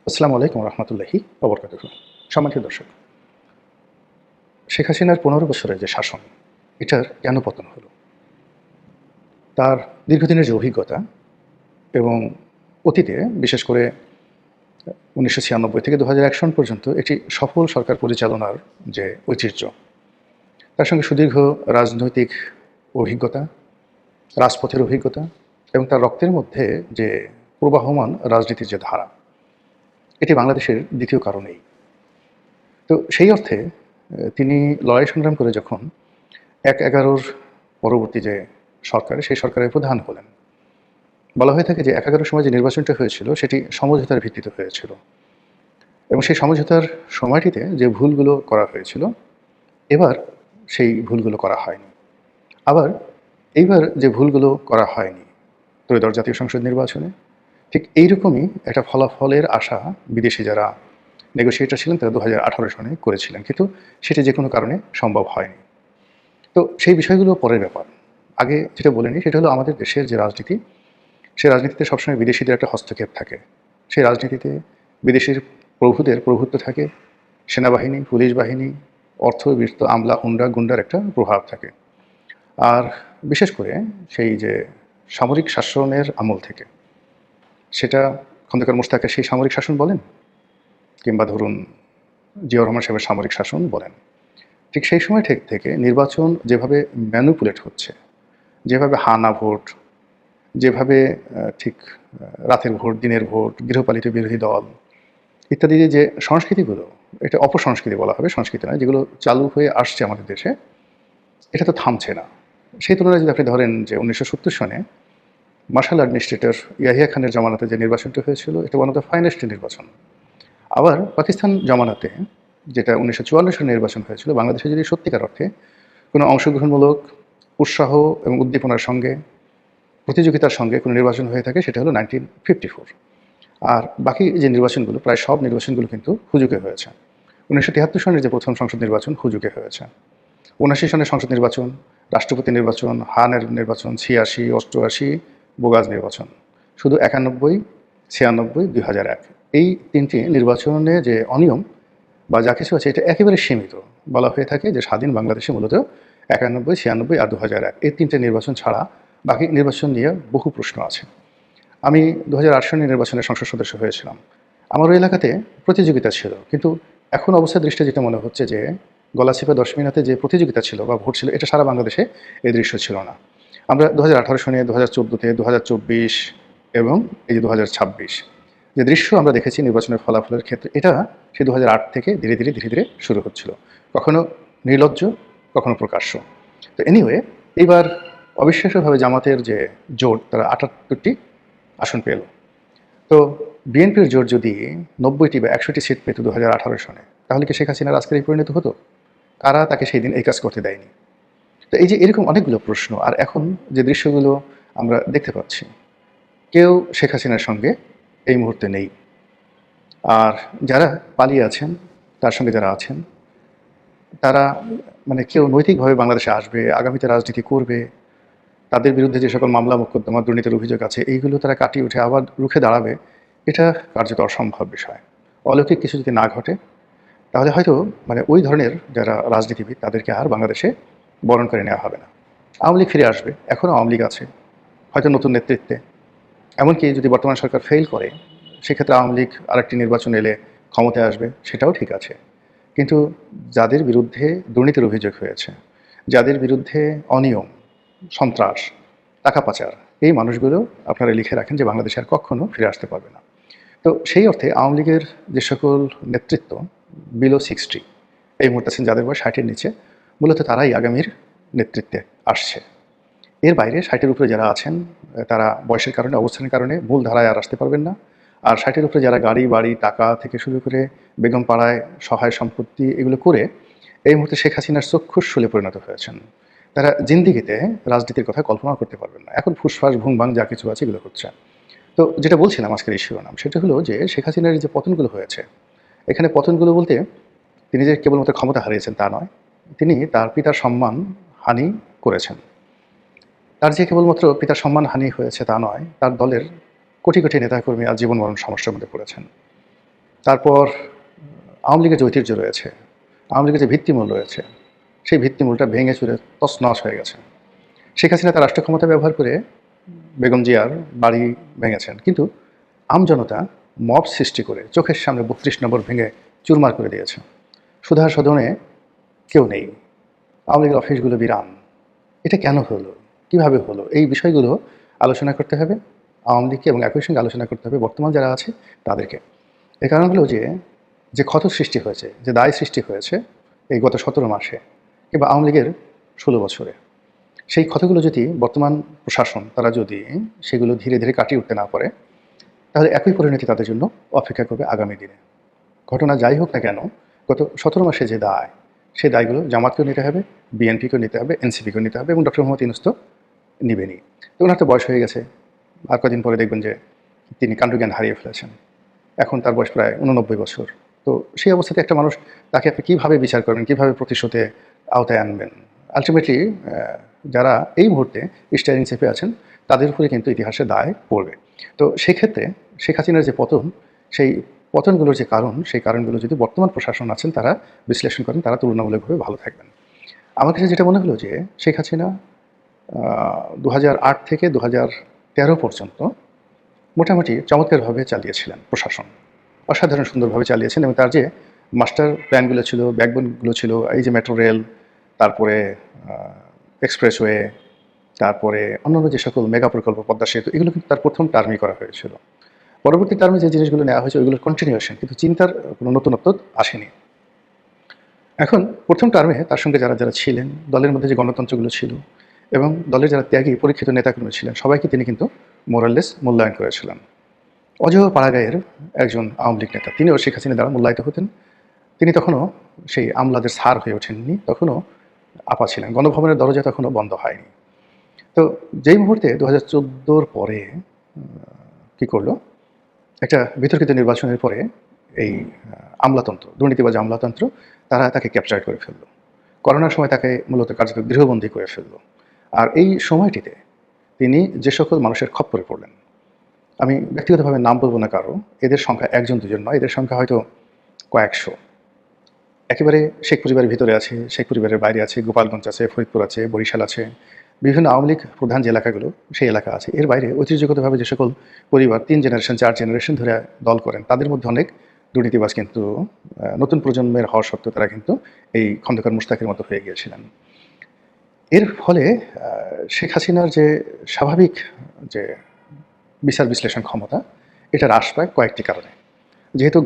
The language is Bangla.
আসসালামু আলাইকুম রহমতুল্লাহি ওবরকাতুহ। সম্মানিত দর্শক, শেখ হাসিনার ১৫ বছরের যে শাসন, এটার কেন পতন হলো? তার দীর্ঘদিনের যে অভিজ্ঞতা এবং অতীতে বিশেষ করে ১৯৯৬ থেকে ২০০১ সন পর্যন্ত একটি সফল সরকার পরিচালনার যে ঐতিহ্য, তার সঙ্গে সুদীর্ঘ রাজনৈতিক অভিজ্ঞতা, রাজপথের অভিজ্ঞতা এবং তার রক্তের মধ্যে যে প্রবাহমান রাজনীতির যে ধারা, এটি বাংলাদেশের দ্বিতীয় কারো নেই। তো সেই অর্থে তিনি লড়াই সংগ্রাম করে যখন ১/১১ পরবর্তী যে সরকার, সেই সরকারের প্রধান হলেন, বলা হয়ে থাকে যে ১/১১ সময় যে নির্বাচনটা হয়েছিল সেটি সমঝোতার ভিত্তিতে হয়েছিল এবং সেই সমঝোতার সময়টিতে যে ভুলগুলো করা হয়েছিল, এবার সেই ভুলগুলো করা হয়নি। আবার এইবার যে ভুলগুলো করা হয়নি ত্রয়োদশ জাতীয় সংসদ নির্বাচনে, ঠিক এইরকমই একটা ফলাফলের আশা বিদেশি যারা নেগোশিয়েটর ছিলেন তারা ২০১৮ সনে করেছিলেন, কিন্তু সেটি যে কোনো কারণে সম্ভব হয়নি। তো সেই বিষয়গুলো পরের ব্যাপার। আগে যেটা বলে নিই সেটা হলো আমাদের দেশের যে রাজনীতি, সেই রাজনীতিতে সবসময় বিদেশিদের একটা হস্তক্ষেপ থাকে। সেই রাজনীতিতে বিদেশির প্রভুদের প্রভুত্ব থাকে, সেনাবাহিনী, পুলিশ বাহিনী, অর্থবিত্ত, আমলা, হুন্ডা, গুন্ডার একটা প্রভাব থাকে। আর বিশেষ করে সেই যে সামরিক শাসনের আমল থেকে, সেটা খন্দকার মোশতাকের সেই সামরিক শাসন বলেন কিংবা ধরুন জিয়াউর রহমান সাহেবের সামরিক শাসন বলেন, ঠিক সেই সময় থেকে নির্বাচন যেভাবে ম্যানুপুলেট হচ্ছে, যেভাবে হানা ভোট, যেভাবে ঠিক রাতের ভোট, দিনের ভোট, গৃহপালিত বিরোধী দল ইত্যাদি যে সংস্কৃতিগুলো, এটা অপসংস্কৃতি বলা হবে, সংস্কৃতি নয়, যেগুলো চালু হয়ে আসছে আমাদের দেশে, এটা তো থামছে না। সেই তুলনায় যদি আপনি ধরেন যে ১৯৭০ সনে মার্শাল অ্যাডমিনিস্ট্রেটর ইয়াহিয়া খানের জামানাতে যে নির্বাচনটা হয়েছিল, এটা ওয়ান অফ দ্য ফাইনেস্ট নির্বাচন। আবার পাকিস্তান জামানাতে যেটা ১৯৫৪ সালে নির্বাচন হয়েছিল, বাংলাদেশে যদি সত্যিকার অর্থে কোনো অংশগ্রহণমূলক উৎসাহ এবং উদ্দীপনার সঙ্গে, প্রতিযোগিতার সঙ্গে কোনো নির্বাচন হয়ে থাকে, সেটা হলো 1954। আর বাকি যে নির্বাচনগুলো, প্রায় সব নির্বাচনগুলো কিন্তু হুজুগে হয়েছে। ১৯৭৩ সনের যে প্রথম সংসদ নির্বাচন হুজুগে হয়েছে। ৭৯ সনের সংসদ নির্বাচন, রাষ্ট্রপতি নির্বাচন, হানের নির্বাচন, ৮৬, ৮৮, বোগাজ নির্বাচন। শুধু ৯১, ৯৬, ২০০১ এই ৩টি নির্বাচনে যে অনিয়ম বা যা কিছু আছে, এটা একেবারে সীমিত। বলা হয়ে থাকে যে স্বাধীন বাংলাদেশে মূলত ৯১, ৯৬ আর ২০০১ এই ৩টে নির্বাচন ছাড়া বাকি নির্বাচন নিয়ে বহু প্রশ্ন আছে। আমি ২০০৮ সনে নির্বাচনে সংসদ সদস্য হয়েছিলাম। আমার ওই এলাকাতে প্রতিযোগিতা ছিল, কিন্তু এখন অবস্থার দৃষ্টিতে যেটা মনে হচ্ছে যে গলাচিপা ১০ মিনিটে যে প্রতিযোগিতা ছিল বা ভোট ছিল, এটা সারা বাংলাদেশে এই দৃশ্য ছিল না। আমরা ২০১৮ সনে, ২০১৪তে, ২০২৪ এবং এই যে ২০২৬ যে দৃশ্য আমরা দেখেছি নির্বাচনের ফলাফলের ক্ষেত্রে, এটা সেই ২০০৮ থেকে ধীরে ধীরে শুরু হচ্ছিল। কখনো নির্লজ্জ, কখনো প্রকাশ্য। তো এনিওয়ে, এইবার অবিশ্বাস্যভাবে জামাতের যে জোট, তারা ৭৮টি আসন পেল। তো বিএনপির জোট যদি ৯০টি বা ১০০টি সিট পেত ২০১৮ সনে, তাহলে কি শেখ হাসিনার আজকের এই পরিণত হতো? কারা তাকে সেই দিন এই কাজ করতে দেয়নি? তো এই যে এরকম অনেকগুলো প্রশ্ন। আর এখন যে দৃশ্যগুলো আমরা দেখতে পাচ্ছি, কেউ শেখ হাসিনার সঙ্গে এই মুহূর্তে নেই। আর যারা পালিয়ে আছেন, তার সঙ্গে যারা আছেন, তারা মানে কেউ নৈতিকভাবে বাংলাদেশে আসবে, আগামীতে রাজনীতি করবে, তাদের বিরুদ্ধে যে সকল মামলা মোকদ্দমা, দুর্নীতির অভিযোগ আছে, এইগুলো তারা কাটিয়ে উঠে আবার রুখে দাঁড়াবে, এটা কার্যত অসম্ভব বিষয়। অলৌকিক কিছু যদি না ঘটে, তাহলে হয়তো মানে ওই ধরনের যারা রাজনীতিবিদ, তাদেরকে আর বাংলাদেশে বরণ করে নেওয়া হবে না। আওয়ামী লীগ ফিরে আসবে, এখনও আওয়ামী লীগ আছে, হয়তো নতুন নেতৃত্বে। এমনকি যদি বর্তমান সরকার ফেল করে, সেক্ষেত্রে আওয়ামী লীগ আরেকটি নির্বাচন এলে ক্ষমতায় আসবে, সেটাও ঠিক আছে। কিন্তু যাদের বিরুদ্ধে দুর্নীতির অভিযোগ হয়েছে, যাদের বিরুদ্ধে অনিয়ম, সন্ত্রাস, টাকা পাচার, এই মানুষগুলো আপনারা লিখে রাখেন যে বাংলাদেশে আর কখনো ফিরে আসতে পারবে না। তো সেই অর্থে আওয়ামী লীগের যে সকল নেতৃত্ব বিলো 60 এই মুহূর্তে আছেন, যাদের বয়স 60-এর নিচে, মূলত তারাই আগামীর নেতৃত্বে আসছে। এর বাইরে 60-এর উপরে যারা আছেন, তারা বয়সের কারণে, অবস্থানের কারণে মূল ধারায় আর আসতে পারবেন না। আর 60-এর উপরে যারা গাড়ি, বাড়ি, টাকা থেকে শুরু করে বেগম পাড়ায় সহায় সম্পত্তি এগুলো করে এই মুহূর্তে শেখ হাসিনার চক্ষুষ্যুলে পরিণত হয়েছেন, তারা জিন্দিগিতে রাজনীতির কথা কল্পনা করতে পারবেন না। এখন ফুসফাস ভুংভাং যা কিছু আছে এগুলো হচ্ছে। তো যেটা বলছিলাম আজকের এই শিরোনাম, সেটা হলো যে শেখ হাসিনার যে পতনগুলো হয়েছে, এখানে পতনগুলো বলতে তিনি যে কেবলমাত্র ক্ষমতা হারিয়েছেন তা নয়, তিনি তার পিতার সম্মান হানি করেছেন। তার যে কেবলমাত্র পিতার সম্মানহানি হয়েছে তা নয়, তার দলের কোটি কোটি নেতাকর্মী আজ জীবন মরণ সমস্যার মধ্যে পড়েছেন। তারপর আওয়ামী লীগের যে ঐতিহ্য রয়েছে, আওয়ামী লীগের যে ভিত্তিমূল রয়েছে, সেই ভিত্তিমূলটা ভেঙে চুরে তছনছ হয়ে গেছে। শেখ হাসিনা তার রাষ্ট্র ক্ষমতা ব্যবহার করে বেগম জিয়ার বাড়ি ভেঙেছেন, কিন্তু আমজনতা মব সৃষ্টি করে চোখের সামনে ৩২ নম্বর ভেঙে চুরমার করে দিয়েছে। সুধা সদনে কেউ নেই, আওয়ামী লীগের অফিসগুলো বিরান। এটা কেন হলো, কিভাবে হলো, এই বিষয়গুলো আলোচনা করতে হবে আওয়ামী লীগকে, এবং একই সঙ্গে আলোচনা করতে হবে বর্তমান যারা আছে তাদেরকে। এই কারণ হলো যে ক্ষত সৃষ্টি হয়েছে, যে দায় সৃষ্টি হয়েছে এই গত ১৭ মাসে কিংবা আওয়ামী লীগের ১৬ বছরে, সেই ক্ষতগুলো যদি বর্তমান প্রশাসন তারা যদি সেগুলো ধীরে ধীরে কাটিয়ে উঠতে না পারে, তাহলে একই পরিণতি তাদের জন্য অপেক্ষা করবে আগামী দিনে। ঘটনা যাই হোক না কেন, গত ১৭ মাসে যে দায়, সেই দায়গুলো জামাতকেও নিতে হবে, বিএনপিকেও নিতে হবে, এনসিপিকেও নিতে হবে, এবং ডক্টর মোহাম্মদ ইউনূস তো নিবেনই। তো ওনার তো বয়স হয়ে গেছে, আর কদিন পরে দেখবেন যে তিনি কাণ্ডজ্ঞান হারিয়ে ফেলেছেন। এখন তার বয়স প্রায় ৮৯ বছর। তো সেই অবস্থাতে একটা মানুষ, তাকে আপনি কীভাবে বিচার করবেন, কীভাবে প্রতিশোধে আওতায় আনবেন? আলটিমেটলি যারা এই মুহূর্তে স্টিয়ারিং চেপে আছেন তাদের উপরে কিন্তু ইতিহাসের দায় পড়বে। তো সেক্ষেত্রে শেখ হাসিনার যে পতন, সেই পতনগুলোর যে কারণ, সেই কারণগুলো যদি বর্তমান প্রশাসন আছেন তারা বিশ্লেষণ করেন, তারা তুলনামূলকভাবে ভালো থাকবেন। আমার কাছে যেটা মনে হলো যে শেখ হাসিনা ২০০৮ থেকে ২০১৩ পর্যন্ত মোটামুটি চমৎকারভাবে চালিয়েছিলেন প্রশাসন, অসাধারণ সুন্দরভাবে চালিয়েছেন, এবং তার যে মাস্টার প্ল্যানগুলো ছিল, ব্যাকবোনগুলো ছিল, এই যে মেট্রো রেল, তারপরে এক্সপ্রেসওয়ে, তারপরে অন্যান্য যে সকল মেগা প্রকল্প, পদ্মা সেতু, এগুলো কিন্তু তার প্রথম টার্মেই করা হয়েছিল। পরবর্তী টার্মে যে জিনিসগুলো নেওয়া হয়েছে ওইগুলোর কন্টিনিউশন, কিন্তু চিন্তার কোনো নতুনত্ব আসেনি। এখন প্রথম টার্মে তার সঙ্গে যারা যারা ছিলেন, দলের মধ্যে যে গণতন্ত্রগুলো ছিল এবং দলের যারা ত্যাগী পরীক্ষিত নেতাকর্মী ছিলেন, সবাইকে তিনি কিন্তু মোরাললেস মূল্যায়ন করেছিলেন। অজয় পাড়াগাঁয়ের একজন আওয়ামী লীগ নেতা, তিনিও শেখ হাসিনা দ্বারা মূল্যায়িত হতেন। তিনি তখনও সেই আমলাদের স্যার হয়ে ওঠেননি, তখনও আপা ছিলেন, গণভবনের দরজা তখনও বন্ধ হয়নি। তো যেই মুহূর্তে ২০১৪ পরে কী করলো, একটা বিতর্কিত নির্বাচনের পরে এই আমলাতন্ত্র, দুর্নীতিবাজ আমলাতন্ত্র, তারা তাকে ক্যাপচার করে ফেললো। করোনার সময় তাকে মূলত কার্যত গৃহবন্দী করে ফেললো। আর এই সময়টিতে তিনি যে সকল মানুষের খপ্পরে পড়লেন, আমি ব্যক্তিগতভাবে নাম বলবো না কারো, এদের সংখ্যা একজন দুজন নয়, এদের সংখ্যা হয়তো কয়েকশো। একেবারে শেখ পরিবারের ভিতরে আছে, শেখ পরিবারের বাইরে আছে, গোপালগঞ্জ আছে, ফরিদপুর আছে, বরিশাল আছে, বিভিন্ন আওয়ামী লীগ প্রধান যে এলাকাগুলো, সেই এলাকা আছে। এর বাইরে ঐতিহ্যগতভাবে যে সকল পরিবার ৩ জেনারেশন ৪ জেনারেশন ধরে দল করেন, তাদের মধ্যে অনেক দুর্নীতিবাজ কিন্তু নতুন প্রজন্মের হওয়া সত্ত্বেও তারা কিন্তু এই খন্দকার মুশতাকের মতো হয়ে গিয়েছিলেন। এর ফলে শেখ হাসিনার যে স্বাভাবিক যে বিচার বিশ্লেষণ ক্ষমতা, এটা হ্রাস পায় কয়েকটি কারণে। যেহেতু